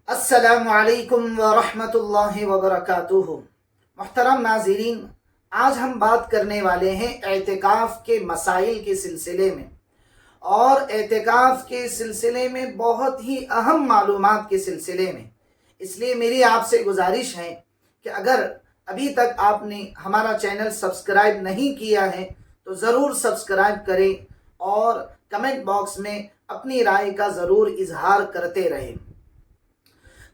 السلام علیکم ورحمۃ اللہ وبرکاتہ۔ محترم ناظرین، آج ہم بات کرنے والے ہیں اعتکاف کے مسائل کے سلسلے میں، اور اعتکاف کے سلسلے میں بہت ہی اہم معلومات کے سلسلے میں۔ اس لیے میری آپ سے گزارش ہے کہ اگر ابھی تک آپ نے ہمارا چینل سبسکرائب نہیں کیا ہے تو ضرور سبسکرائب کریں اور کمنٹ باکس میں اپنی رائے کا ضرور اظہار کرتے رہیں۔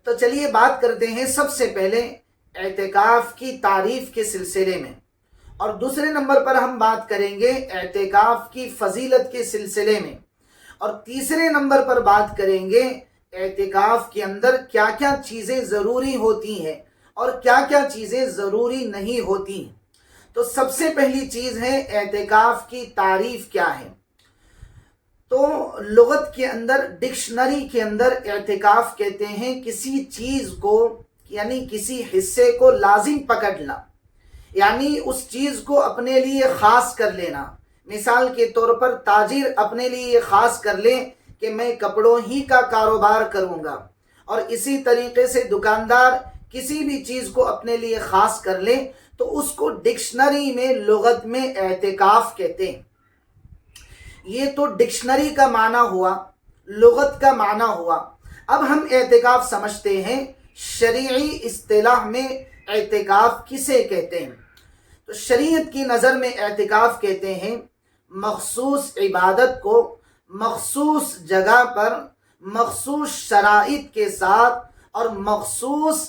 تو چلیے بات کرتے ہیں سب سے پہلے اعتکاف کی تعریف کے سلسلے میں، اور دوسرے نمبر پر ہم بات کریں گے اعتکاف کی فضیلت کے سلسلے میں، اور تیسرے نمبر پر بات کریں گے اعتکاف کے اندر کیا کیا چیزیں ضروری ہوتی ہیں اور کیا کیا چیزیں ضروری نہیں ہوتی ہیں۔ تو سب سے پہلی چیز ہے اعتکاف کی تعریف کیا ہے۔ تو لغت کے اندر، ڈکشنری کے اندر اعتکاف کہتے ہیں کسی چیز کو، یعنی کسی حصے کو لازم پکڑنا، یعنی اس چیز کو اپنے لیے خاص کر لینا۔ مثال کے طور پر تاجر اپنے لیے خاص کر لے کہ میں کپڑوں ہی کا کاروبار کروں گا، اور اسی طریقے سے دکاندار کسی بھی چیز کو اپنے لیے خاص کر لے تو اس کو ڈکشنری میں، لغت میں اعتکاف کہتے ہیں۔ یہ تو ڈکشنری کا معنی ہوا، لغت کا معنی ہوا۔ اب ہم اعتکاف سمجھتے ہیں شرعی اصطلاح میں اعتکاف کسے کہتے ہیں۔ تو شریعت کی نظر میں اعتکاف کہتے ہیں مخصوص عبادت کو مخصوص جگہ پر، مخصوص شرائط کے ساتھ اور مخصوص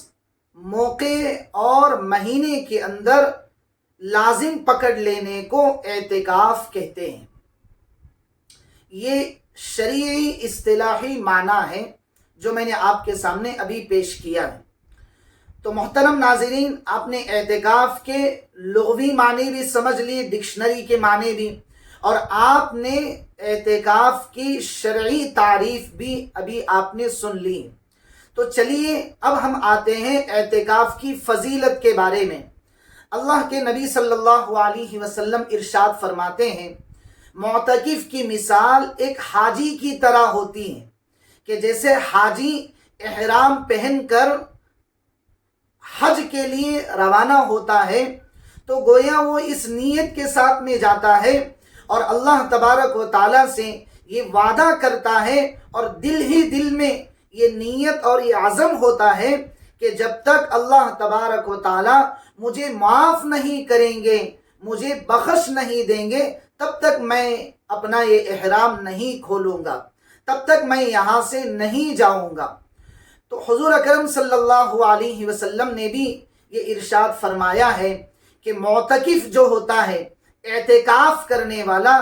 موقع اور مہینے کے اندر لازم پکڑ لینے کو اعتکاف کہتے ہیں۔ یہ شرعی اصطلاحی معنی ہے جو میں نے آپ کے سامنے ابھی پیش کیا ہے۔ تو محترم ناظرین، آپ نے اعتکاف کے لغوی معنی بھی سمجھ لیے، ڈکشنری کے معنی بھی، اور آپ نے اعتکاف کی شرعی تعریف بھی ابھی آپ نے سن لی۔ تو چلیے اب ہم آتے ہیں اعتکاف کی فضیلت کے بارے میں۔ اللہ کے نبی صلی اللہ علیہ وسلم ارشاد فرماتے ہیں معتکف کی مثال ایک حاجی کی طرح ہوتی ہے، کہ جیسے حاجی احرام پہن کر حج کے لیے روانہ ہوتا ہے تو گویا وہ اس نیت کے ساتھ میں جاتا ہے اور اللہ تبارک و تعالیٰ سے یہ وعدہ کرتا ہے، اور دل ہی دل میں یہ نیت اور یہ عزم ہوتا ہے کہ جب تک اللہ تبارک و تعالیٰ مجھے معاف نہیں کریں گے، مجھے بخش نہیں دیں گے، تب تک میں اپنا یہ احرام نہیں کھولوں گا، تب تک میں یہاں سے نہیں جاؤں گا۔ تو حضور اکرم صلی اللہ علیہ وسلم نے بھی یہ ارشاد فرمایا ہے کہ معتکف جو ہوتا ہے، اعتکاف کرنے والا،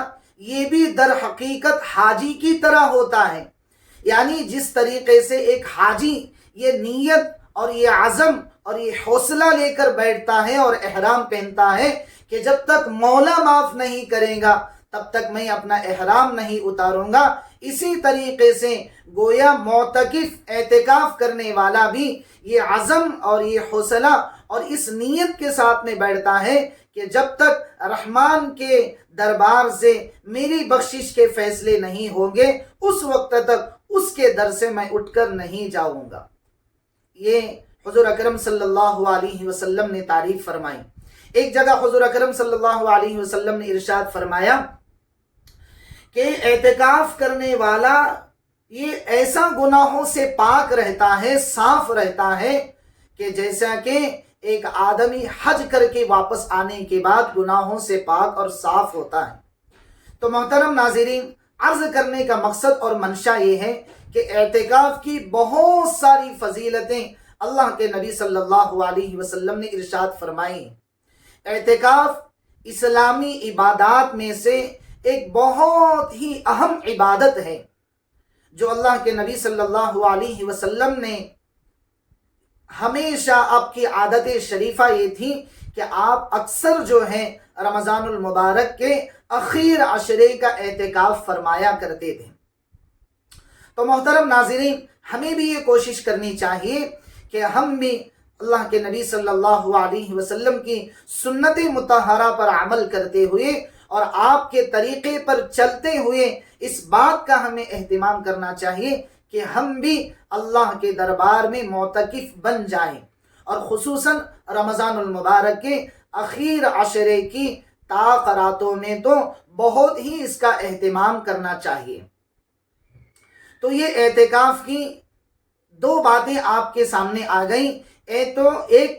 یہ بھی در حقیقت حاجی کی طرح ہوتا ہے۔ یعنی جس طریقے سے ایک حاجی یہ نیت اور یہ عزم اور یہ حوصلہ لے کر بیٹھتا ہے اور احرام پہنتا ہے کہ جب تک مولا معاف نہیں کرے گا تب تک میں اپنا احرام نہیں اتاروں گا، اسی طریقے سے گویا معتکف اعتکاف کرنے والا بھی یہ عزم اور یہ حوصلہ اور اس نیت کے ساتھ میں بیٹھتا ہے کہ جب تک رحمان کے دربار سے میری بخشش کے فیصلے نہیں ہوں گے اس وقت تک اس کے در سے میں اٹھ کر نہیں جاؤں گا۔ یہ حضور اکرم صلی اللہ علیہ وسلم نے تعریف فرمائی۔ ایک جگہ حضور اکرم صلی اللہ علیہ وسلم نے ارشاد فرمایا کہ اعتکاف کرنے والا یہ ایسا گناہوں سے پاک رہتا ہے، صاف رہتا ہے، کہ جیسا کہ ایک آدمی حج کر کے واپس آنے کے بعد گناہوں سے پاک اور صاف ہوتا ہے۔ تو محترم ناظرین، عرض کرنے کا مقصد اور منشا یہ ہے کہ اعتکاف کی بہت ساری فضیلتیں اللہ کے نبی صلی اللہ علیہ وسلم نے ارشاد فرمائی۔ اعتکاف اسلامی عبادات میں سے ایک بہت ہی اہم عبادت ہے، جو اللہ کے نبی صلی اللہ علیہ وسلم نے ہمیشہ، آپ کی عادت شریفہ یہ تھی کہ آپ اکثر جو ہیں رمضان المبارک کے اخیر عشرے کا اعتکاف فرمایا کرتے تھے۔ تو محترم ناظرین، ہمیں بھی یہ کوشش کرنی چاہیے کہ ہم بھی اللہ کے نبی صلی اللہ علیہ وسلم کی سنت مطہرہ پر عمل کرتے ہوئے اور آپ کے طریقے پر چلتے ہوئے اس بات کا ہمیں اہتمام کرنا چاہیے کہ ہم بھی اللہ کے دربار میں معتکف بن جائیں، اور خصوصاً رمضان المبارک کے اخیر عشرے کی تاخراتوں میں تو بہت ہی اس کا اہتمام کرنا چاہیے۔ تو یہ اعتکاف کی دو باتیں آپ کے سامنے آ گئیں، ایک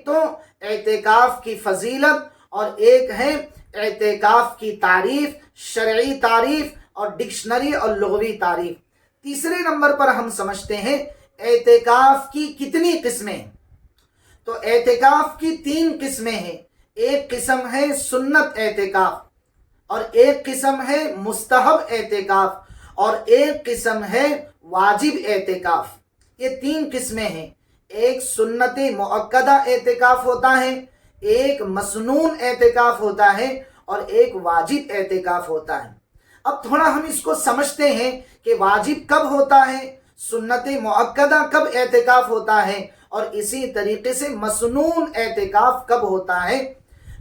تو اعتکاف کی فضیلت، اور ایک ہے اعتکاف کی تعریف، شرعی تعریف اور ڈکشنری اور لغوی تعریف۔ تیسرے نمبر پر ہم سمجھتے ہیں اعتکاف کی کتنی قسمیں ہیں۔ تو اعتکاف کی 3 قسمیں ہیں۔ ایک قسم ہے سنت اعتکاف، اور ایک قسم ہے مستحب اعتکاف، اور ایک قسم ہے واجب اعتکاف۔ یہ 3 قسمیں ہیں۔ ایک سنت مؤکدہ اعتکاف ہوتا ہے، ایک مسنون اعتکاف ہوتا ہے، اور ایک واجب اعتکاف ہوتا ہے۔ اب تھوڑا ہم اس کو سمجھتے ہیں کہ واجب کب ہوتا ہے، سنت مؤکدہ کب اعتکاف ہوتا ہے، اور اسی طریقے سے مسنون اعتکاف کب ہوتا ہے۔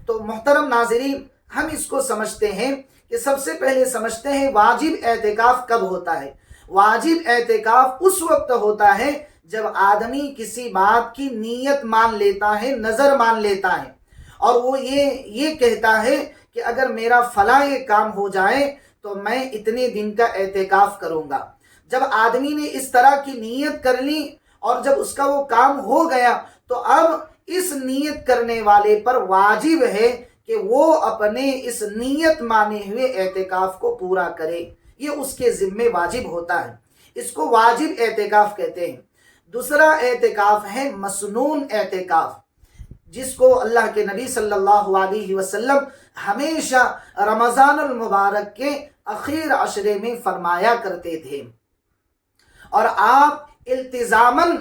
تو محترم ناظرین، ہم اس کو سمجھتے ہیں کہ سب سے پہلے سمجھتے ہیں واجب اعتکاف کب ہوتا ہے۔ واجب اعتکاف اس وقت ہوتا ہے جب آدمی کسی بات کی نیت مان لیتا ہے، نظر مان لیتا ہے، اور وہ یہ کہتا ہے کہ اگر میرا فلاں یہ کام ہو جائے تو میں اتنے دن کا اعتکاف کروں گا۔ جب آدمی نے اس طرح کی نیت کر لی اور جب اس کا وہ کام ہو گیا، تو اب اس نیت کرنے والے پر واجب ہے کہ وہ اپنے اس نیت مانے ہوئے اعتکاف کو پورا کرے۔ یہ اس کے ذمے واجب ہوتا ہے، اس کو واجب اعتکاف کہتے ہیں۔ دوسرا اعتکاف ہے مسنون اعتکاف، جس کو اللہ کے نبی صلی اللہ علیہ وسلم ہمیشہ رمضان المبارک کے اخیر عشرے میں فرمایا کرتے تھے، اور آپ التزاماً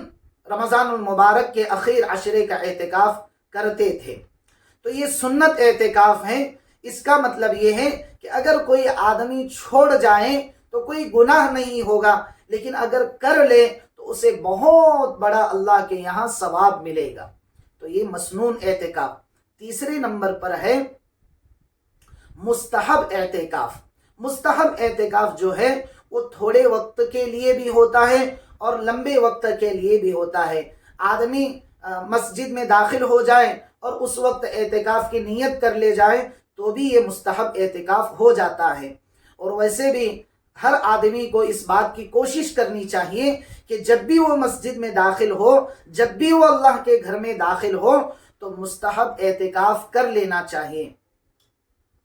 رمضان المبارک کے اخیر عشرے کا اعتکاف کرتے تھے۔ تو یہ سنت اعتکاف ہے۔ اس کا مطلب یہ ہے کہ اگر کوئی آدمی چھوڑ جائے تو کوئی گناہ نہیں ہوگا، لیکن اگر کر لے تو اسے بہت بڑا اللہ کے یہاں ثواب ملے گا۔ تو یہ مسنون اعتکاف۔ تیسرے نمبر پر ہے مستحب اعتکاف۔ مستحب اعتکاف جو ہے وہ تھوڑے وقت کے لیے بھی ہوتا ہے اور لمبے وقت کے لیے بھی ہوتا ہے۔ آدمی مسجد میں داخل ہو جائے اور اس وقت اعتکاف کی نیت کر لے جائے تو بھی یہ مستحب اعتکاف ہو جاتا ہے۔ اور ویسے بھی ہر آدمی کو اس بات کی کوشش کرنی چاہیے کہ جب بھی وہ مسجد میں داخل ہو، جب بھی وہ اللہ کے گھر میں داخل ہو، تو مستحب اعتکاف کر لینا چاہیے۔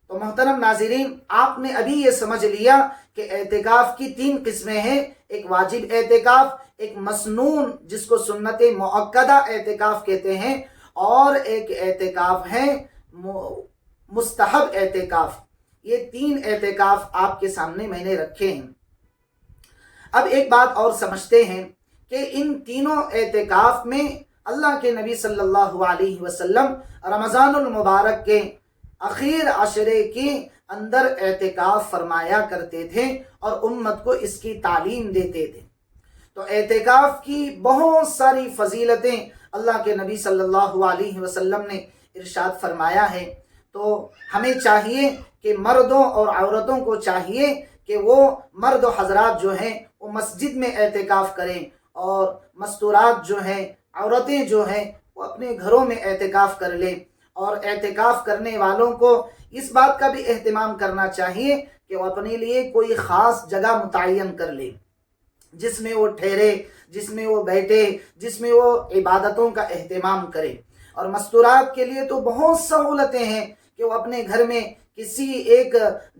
تو محترم ناظرین، آپ نے ابھی یہ سمجھ لیا کہ اعتکاف کی 3 قسمیں ہیں، ایک واجب اعتکاف، ایک مسنون جس کو سنت مؤکدہ اعتکاف کہتے ہیں، اور ایک اعتکاف ہے مستحب اعتکاف۔ یہ 3 اعتکاف آپ کے سامنے میں نے رکھے ہیں۔ اب ایک بات اور سمجھتے ہیں کہ ان تینوں اعتکاف میں اللہ کے نبی صلی اللہ علیہ وسلم رمضان المبارک کے اخیر عشرے کے اندر اعتکاف فرمایا کرتے تھے اور امت کو اس کی تعلیم دیتے تھے۔ تو اعتکاف کی بہت ساری فضیلتیں اللہ کے نبی صلی اللہ علیہ وسلم نے ارشاد فرمایا ہے۔ تو ہمیں چاہیے کہ مردوں اور عورتوں کو چاہیے کہ وہ مرد و حضرات جو ہیں وہ مسجد میں اعتکاف کریں، اور مستورات جو ہیں، عورتیں جو ہیں، وہ اپنے گھروں میں اعتکاف کر لیں۔ اور اعتکاف کرنے والوں کو اس بات کا بھی اہتمام کرنا چاہیے کہ وہ اپنے لیے کوئی خاص جگہ متعین کر لیں جس میں وہ ٹھہرے، جس میں وہ بیٹھے، جس میں وہ عبادتوں کا اہتمام کرے۔ اور مستورات کے لیے تو بہت سہولتیں ہیں کہ وہ اپنے گھر میں کسی ایک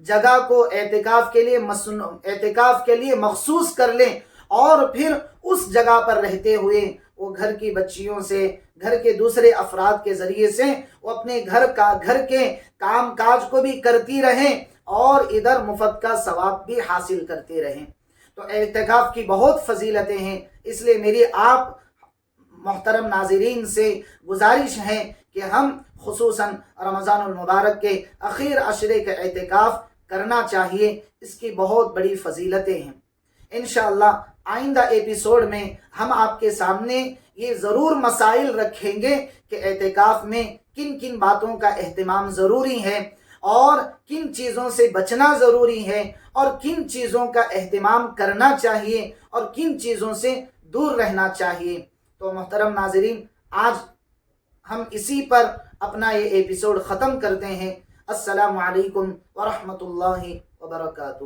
جگہ کو اعتکاف کے لیے مخصوص کر لیں، اور پھر اس جگہ پر رہتے ہوئے وہ گھر کی بچیوں سے، گھر کے دوسرے افراد کے ذریعے سے وہ اپنے گھر کے کام کاج کو بھی کرتی رہیں اور ادھر مفت کا ثواب بھی حاصل کرتے رہیں۔ تو اعتکاف کی بہت فضیلتیں ہیں، اس لیے میری آپ محترم ناظرین سے گزارش ہے کہ ہم خصوصاً رمضان المبارک کے اخیر عشرے کا اعتکاف کرنا چاہیے۔ اس کی بہت بڑی فضیلتیں ہیں۔ انشاءاللہ آئندہ ایپیسوڈ میں ہم آپ کے سامنے یہ ضرور مسائل رکھیں گے کہ اعتکاف میں کن کن باتوں کا اہتمام ضروری ہے، اور کن چیزوں سے بچنا ضروری ہے اور کن چیزوں کا اہتمام کرنا چاہیے اور کن چیزوں سے دور رہنا چاہیے۔ تو محترم ناظرین، آج ہم اسی پر اپنا یہ ایپیسوڈ ختم کرتے ہیں۔ السلام علیکم ورحمۃ اللہ وبرکاتہ۔